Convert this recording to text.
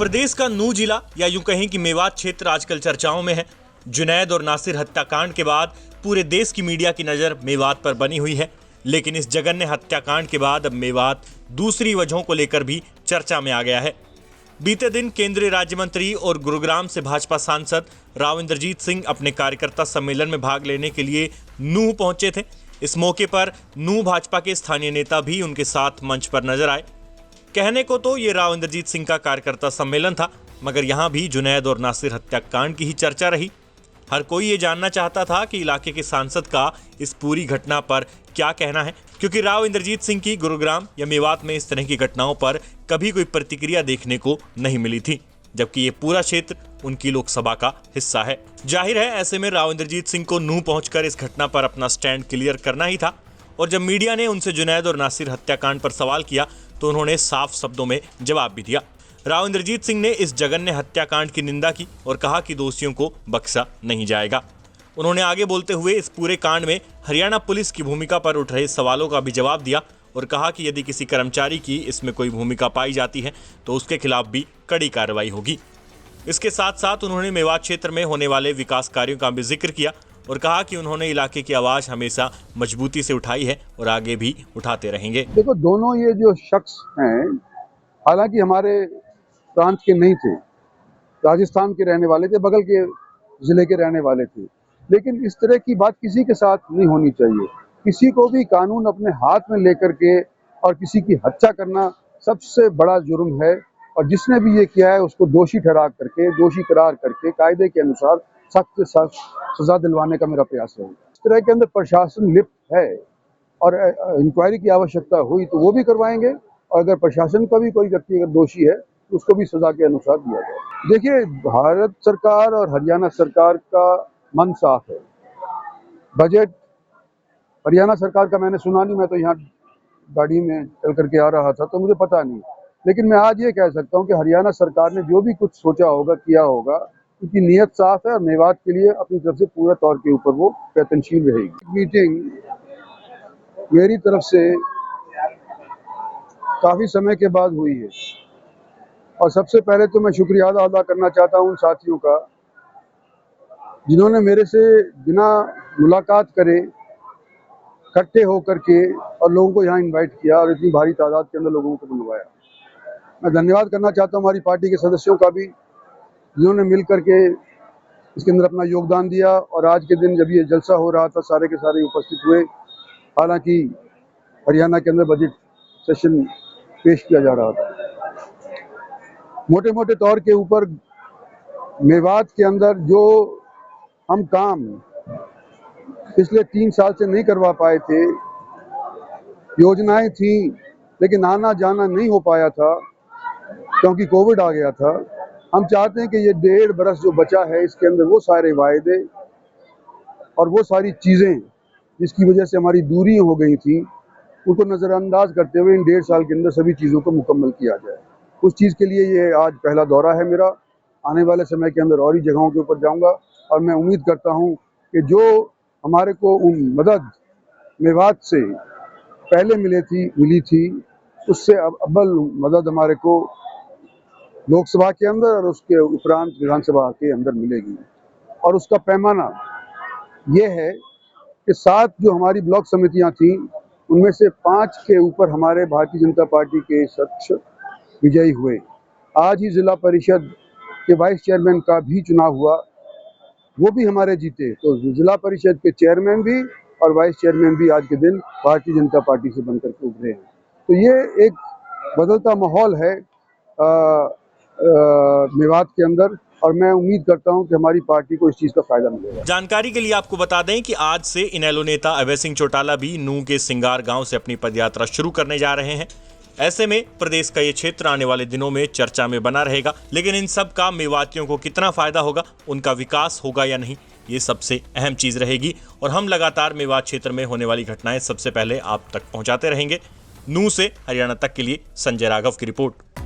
प्रदेश का नूंह जिला या यूं कहें कि मेवात क्षेत्र आजकल चर्चाओं में है। जुनैद और नासिर हत्याकांड के बाद पूरे देश की मीडिया की नज़र मेवात पर बनी हुई है, लेकिन इस जघन्य हत्याकांड के बाद अब मेवात दूसरी वजहों को लेकर भी चर्चा में आ गया है। बीते दिन केंद्रीय राज्य मंत्री और गुरुग्राम से भाजपा सांसद राव इंद्रजीत सिंह अपने कार्यकर्ता सम्मेलन में भाग लेने के लिए नूंह पहुंचे थे। इस मौके पर नूंह भाजपा के स्थानीय नेता भी उनके साथ मंच पर नजर आए। कहने को तो ये राव इंद्रजीत सिंह का कार्यकर्ता सम्मेलन था, मगर यहाँ भी जुनैद और नासिर हत्याकांड की ही चर्चा रही। हर कोई ये जानना चाहता था कि इलाके के सांसद का इस पूरी घटना पर क्या कहना है, क्योंकि राव इंद्रजीत सिंह की गुरुग्राम या मेवात में इस तरह की घटनाओं पर कभी कोई प्रतिक्रिया देखने को नहीं मिली थी, जबकि ये पूरा क्षेत्र उनकी लोकसभा का हिस्सा है। जाहिर है ऐसे में राव इंद्रजीत सिंह को नूंह पहुंचकर इस घटना पर अपना स्टैंड क्लियर करना ही था। और जब मीडिया ने उनसे जुनैद और नासिर हत्याकांड पर सवाल किया तो उन्होंने साफ शब्दों में जवाब भी दिया। राव इंद्रजीत सिंह ने इस जघन्य हत्याकांड की निंदा की और कहा कि दोषियों को बख्शा नहीं जाएगा। उन्होंने आगे बोलते हुए इस पूरे कांड में हरियाणा पुलिस की भूमिका पर उठ रहे सवालों का भी जवाब दिया और कहा कि यदि किसी कर्मचारी की इसमें कोई भूमिका पाई जाती है तो उसके खिलाफ भी कड़ी कार्रवाई होगी। इसके साथ साथ उन्होंने मेवात क्षेत्र में होने वाले विकास कार्यों का भी जिक्र किया और कहा कि उन्होंने इलाके की आवाज हमेशा मजबूती से उठाई है और आगे भी उठाते रहेंगे। देखो, दोनों ये जो शख्स हैं हालांकि हमारे प्रांत के नहीं थे, राजस्थान के रहने वाले थे, बगल के जिले के रहने वाले थे, लेकिन इस तरह की बात किसी के साथ नहीं होनी चाहिए। किसी को भी कानून अपने हाथ में लेकर के और किसी की हत्या करना सबसे बड़ा जुर्म है, और जिसने भी ये किया है उसको दोषी करार करके कायदे के अनुसार सख्त से सख्त सजा दिलवाने का मेरा प्रयास है। इस तरह के अंदर प्रशासन लिप्त है और इंक्वायरी की आवश्यकता हुई तो वो भी करवाएंगे, और अगर प्रशासन का भी कोई व्यक्ति अगर दोषी है तो उसको भी सजा के अनुसार दिया जाए। देखिए, भारत सरकार और हरियाणा सरकार का मन साफ है। बजट हरियाणा सरकार का मैंने सुना नहीं, मैं तो यहाँ गाड़ी में चल करके आ रहा था तो मुझे पता नहीं, लेकिन मैं आज ये कह सकता हूँ कि हरियाणा सरकार ने जो भी कुछ सोचा होगा, किया होगा, उनकी नीयत साफ है और मेवात के लिए अपनी तरफ से पूरा तौर के ऊपर वो प्रयत्नशील रहेगी। मीटिंग मेरी तरफ से काफ़ी समय के बाद हुई है और सबसे पहले तो मैं शुक्रिया अदा करना चाहता हूँ उन साथियों का जिन्होंने मेरे से बिना मुलाकात करे इकट्ठे होकर के और लोगों को यहाँ इनवाइट किया और इतनी भारी तादाद के अंदर लोगों को बुलवाया। मैं धन्यवाद करना चाहता हूँ हमारी पार्टी के सदस्यों का भी, जिन्होंने मिल करके इसके अंदर अपना योगदान दिया। और आज के दिन जब ये जलसा हो रहा था सारे के सारे उपस्थित हुए। हालांकि हरियाणा के अंदर बजट सेशन पेश किया जा रहा था। मोटे मोटे तौर के ऊपर मेवात के अंदर जो हम काम पिछले 3 साल से नहीं करवा पाए थे, योजनाएं थी लेकिन आना जाना नहीं हो पाया था क्योंकि कोविड आ गया था। हम चाहते हैं कि ये 1.5 बरस जो बचा है इसके अंदर वो सारे वायदे और वो सारी चीज़ें जिसकी वजह से हमारी दूरी हो गई थी उनको नज़रअंदाज करते हुए इन 1.5 साल के अंदर सभी चीज़ों को मुकम्मल किया जाए। उस चीज़ के लिए ये आज पहला दौरा है मेरा। आने वाले समय के अंदर और ही जगहों के ऊपर जाऊंगा और मैं उम्मीद करता हूं कि जो हमारे को मदद मेवात से पहले मिली थी उससे अब अव्वल मदद हमारे को लोकसभा के अंदर और उसके उपरांत विधानसभा के अंदर मिलेगी। और उसका पैमाना ये है कि 7 जो हमारी ब्लॉक समितियां थी उनमें से 5 के ऊपर हमारे भारतीय जनता पार्टी के शख्स विजयी हुए। आज ही जिला परिषद के वाइस चेयरमैन का भी चुनाव हुआ, वो भी हमारे जीते। तो जिला परिषद के चेयरमैन भी और वाइस चेयरमैन भी आज के दिन भारतीय जनता पार्टी से बनकर के उभरे हैं। तो ये एक बदलता माहौल है मेवात के अंदर, और मैं उम्मीद करता हूं कि हमारी पार्टी को इस चीज का फायदा मिलेगा। जानकारी के लिए आपको बता दें कि आज से इनेलो नेता अभय सिंह चौटाला भी नूंह के सिंगार गांव से अपनी पदयात्रा शुरू करने जा रहे हैं। ऐसे में प्रदेश का ये क्षेत्र आने वाले दिनों में चर्चा में बना रहेगा, लेकिन इन सब का मेवातियों को कितना फायदा होगा, उनका विकास होगा या नहीं, ये सबसे अहम चीज रहेगी। और हम लगातार मेवात क्षेत्र में होने वाली घटनाएं सबसे पहले आप तक पहुंचाते रहेंगे। नूंह से हरियाणा तक के लिए संजय राघव की रिपोर्ट।